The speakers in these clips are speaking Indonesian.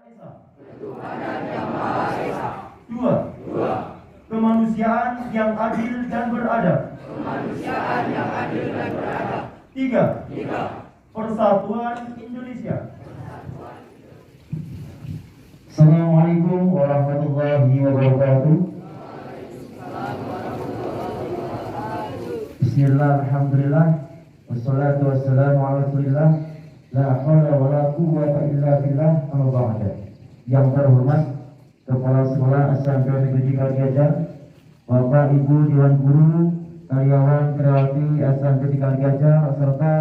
Esa. Dua. Kemanusiaan yang adil dan beradab. Tiga. Persatuan Indonesia. Assalamualaikum warahmatullahi wabarakatuh. Bismillah, alhamdulillah, wassalatu wassalamu ala rasulillah, la hawla wa la quwwata illa billah, amma ba'da. Yang terhormat Kepala Sekolah SMP Negeri Kaligajar, Bapak Ibu Dewan Guru, karyawan kreatif SMP Kaligajar, serta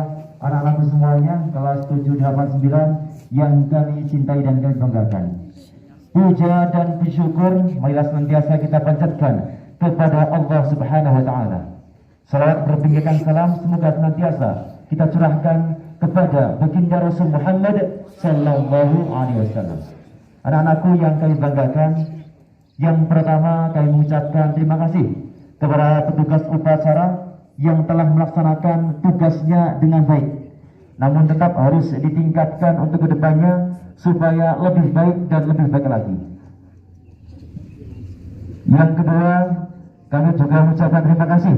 anak-anakku semuanya kelas 7, 8, 9 yang kami cintai dan kami banggakan. Puja dan bersyukur marilah senantiasa kita panjatkan kepada Allah Subhanahu wa taala. Salawat berpinggiran salam semoga senantiasa kita curahkan kepada baginda Rasul Muhammad sallallahu alaihi wasallam. Anak-anakku yang kami banggakan, yang pertama kami mengucapkan terima kasih kepada petugas upacara yang telah melaksanakan tugasnya dengan baik. Namun tetap harus ditingkatkan untuk kedepannya supaya lebih baik dan lebih baik lagi. Yang kedua, kami juga mengucapkan terima kasih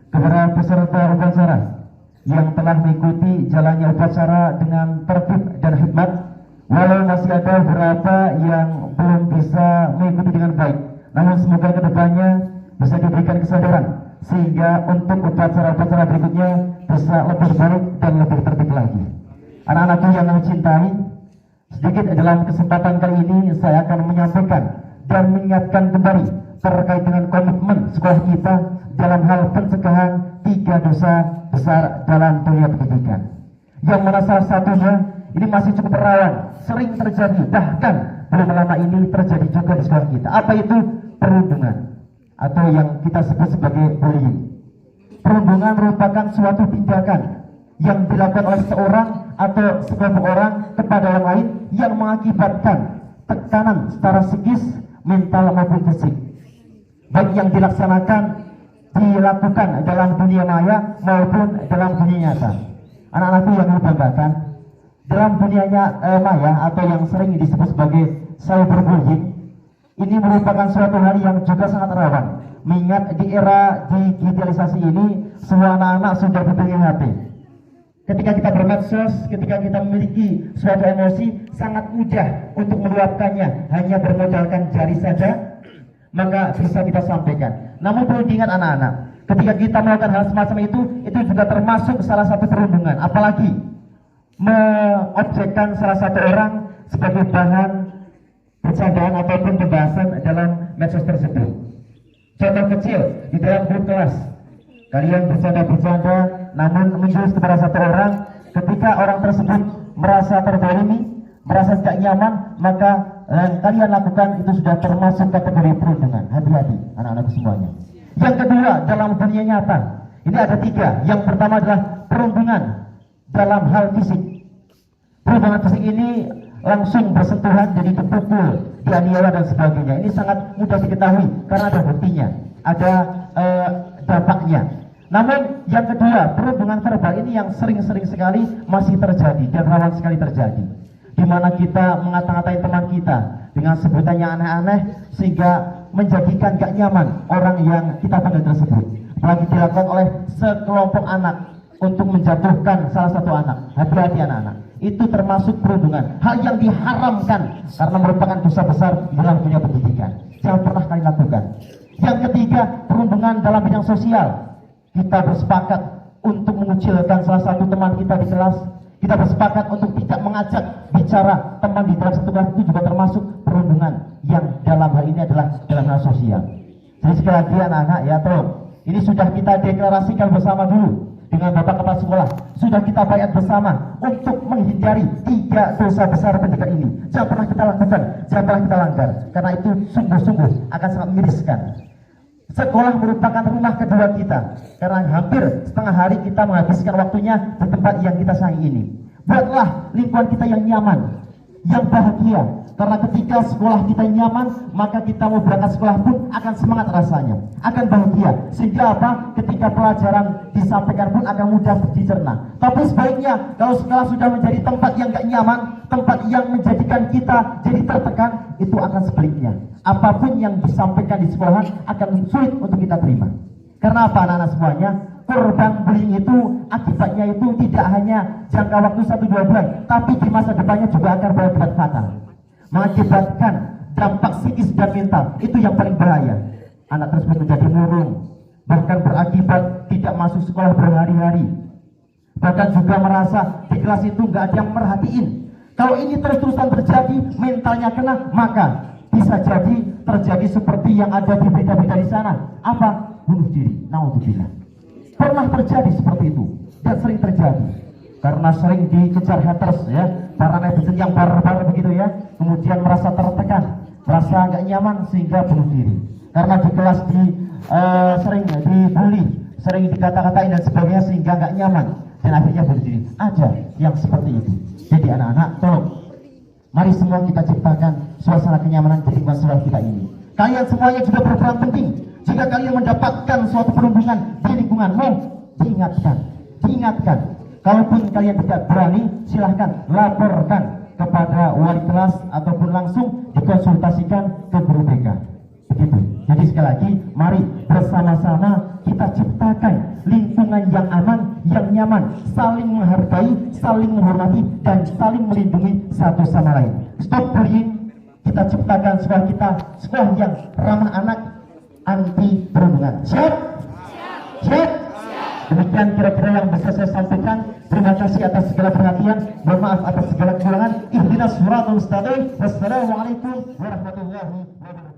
kepada peserta upacara yang telah mengikuti jalannya upacara dengan tertib dan hikmat, walau masih ada beberapa yang belum bisa mengikuti dengan baik. Namun semoga kedepannya bisa diberikan kesadaran sehingga untuk upacara-upacara berikutnya bisa lebih baik dan lebih tertib lagi. Anak-anakku yang mencintai, sedikit dalam kesempatan kali ini saya akan menyampaikan dan mengingatkan kembali terkait dengan komitmen sekolah kita dalam hal pencegahan 3 dosa besar dalam dunia pendidikan. Yang mana salah satunya ini masih cukup rawan, sering terjadi, bahkan belum lama ini terjadi juga di sekolah kita. Apa itu? Perundungan, atau yang kita sebut sebagai bullying. Perundungan merupakan suatu tindakan yang dilakukan oleh seorang atau sekelompok orang kepada orang lain yang mengakibatkan tekanan secara psikis, mental maupun fisik, baik yang dilakukan dalam dunia maya maupun dalam dunia nyata. Anak-anakku yang dibanggakan, dalam dunia maya atau yang sering disebut sebagai cyberbullying, ini merupakan suatu hal yang juga sangat rawan. Mengingat di era digitalisasi ini, semua anak-anak sudah berpegang HP. Ketika kita bermedsos, ketika kita memiliki suatu emosi, sangat mudah untuk meluapkannya, hanya bermodalkan jari saja, maka bisa kita sampaikan. Namun perlu diingat anak-anak, ketika kita melakukan hal semacam itu juga termasuk salah satu perundungan. Apalagi mengobjekkan salah satu orang sebagai bahan bercandaan ataupun pembahasan dalam medsos tersebut. Contoh kecil, di dalam grup kelas, kalian bercanda-bercanda namun menjurus kepada satu orang. Ketika orang tersebut merasa terzalimi, merasa tidak nyaman, maka kalian lakukan itu sudah termasuk kategori perundungan. Hati-hati anak-anak semuanya. Yang kedua, dalam dunia nyata ini ada 3. Yang pertama adalah perundungan dalam hal fisik. Perundungan fisik ini langsung bersentuhan, jadi dipukul, dianiaya dan sebagainya. Ini sangat mudah diketahui karena ada buktinya, ada dampaknya. Namun yang kedua, perundungan verbal ini yang sering-sering sekali masih terjadi dan rawan sekali terjadi, di mana kita mengata-ngatain teman kita dengan sebutannya aneh-aneh sehingga menjadikan gak nyaman orang yang kita panggil tersebut. Apalagi dilakukan oleh sekelompok anak untuk menjatuhkan salah satu anak. Hati-hati anak-anak, itu termasuk perundungan, hal yang diharamkan karena merupakan dosa besar dalam dunia pendidikan. Jangan pernah kalian lakukan. Yang ketiga, perundungan dalam bidang sosial. Kita bersepakat untuk mengucilkan salah satu teman kita di kelas. Kita bersepakat untuk tidak mengajak bicara teman di dalam satu kelas, itu juga termasuk perundungan yang dalam hal ini adalah dalam hal sosial. Jadi sekali lagi anak-anak ya, tolong, ini sudah kita deklarasikan bersama dulu dengan Bapak Kepala Sekolah, sudah kita bayar bersama untuk menghindari 3 dosa besar pendidikan ini. Jangan pernah kita lakukan, jangan pernah kita langgar, karena itu sungguh-sungguh akan sangat miriskan. Sekolah merupakan rumah kedua kita, karena hampir setengah hari kita menghabiskan waktunya di tempat yang kita sayangi ini. Buatlah lingkungan kita yang nyaman, yang bahagia. Karena ketika sekolah kita nyaman, maka kita mau berangkat sekolah pun akan semangat rasanya, akan bahagia. Sehingga apa? Ketika pelajaran disampaikan pun akan mudah dicerna. Tapi sebaliknya, kalau sekolah sudah menjadi tempat yang gak nyaman, tempat yang menjadikan kita jadi tertekan, itu akan sebaliknya. Apapun yang disampaikan di sekolah akan sulit untuk kita terima. Karena apa anak-anak semuanya? Korban bullying itu akibatnya itu tidak hanya jangka waktu 1-2 bulan, tapi di masa depannya juga akan berakibat fatal, mengakibatkan dampak psikis dan mental. Itu yang paling bahaya. Anak tersebut menjadi murung, bahkan berakibat tidak masuk sekolah berhari-hari, bahkan juga merasa di kelas itu nggak ada yang merhatiin. Kalau ini terus-terusan terjadi, mentalnya kena, maka bisa jadi terjadi seperti yang ada di berita-berita di sana. Apa? Bunuh diri. Naudzubillah. Pernah terjadi seperti itu dan sering terjadi karena sering dikejar haters ya, para netizen yang barbar begitu ya, kemudian merasa tertekan, merasa nggak nyaman sehingga bunuh diri. Karena di kelas sering dibully, sering dikata-katain dan sebagainya sehingga nggak nyaman dan akhirnya bunuh diri. Ada yang seperti itu. Jadi anak-anak, tolong, mari semua kita ciptakan suasana kenyamanan di lingkungan sekolah kita ini. Kalian semuanya juga berperan penting. Jika kalian mendapatkan suatu perundungan di lingkunganmu, diingatkan. Kalaupun kalian tidak berani, silahkan laporkan kepada wali kelas ataupun langsung dikonsultasikan ke guru BK. Begitu. Jadi sekali lagi, mari bersama-sama kita ciptakan lingkungan yang aman, yang nyaman, saling menghargai, saling menghormati, dan saling melindungi satu sama lain. Stop bullying. Kita ciptakan sekolah kita, sekolah yang ramah anak, anti perundungan. Siap? Siap? Demikian kira-kira yang bisa saya sampaikan. Terima kasih atas segala perhatian. Mohon maaf atas segala kekurangan. Ihdinas siratal mustaqim. Wassalamualaikum warahmatullahi wabarakatuh.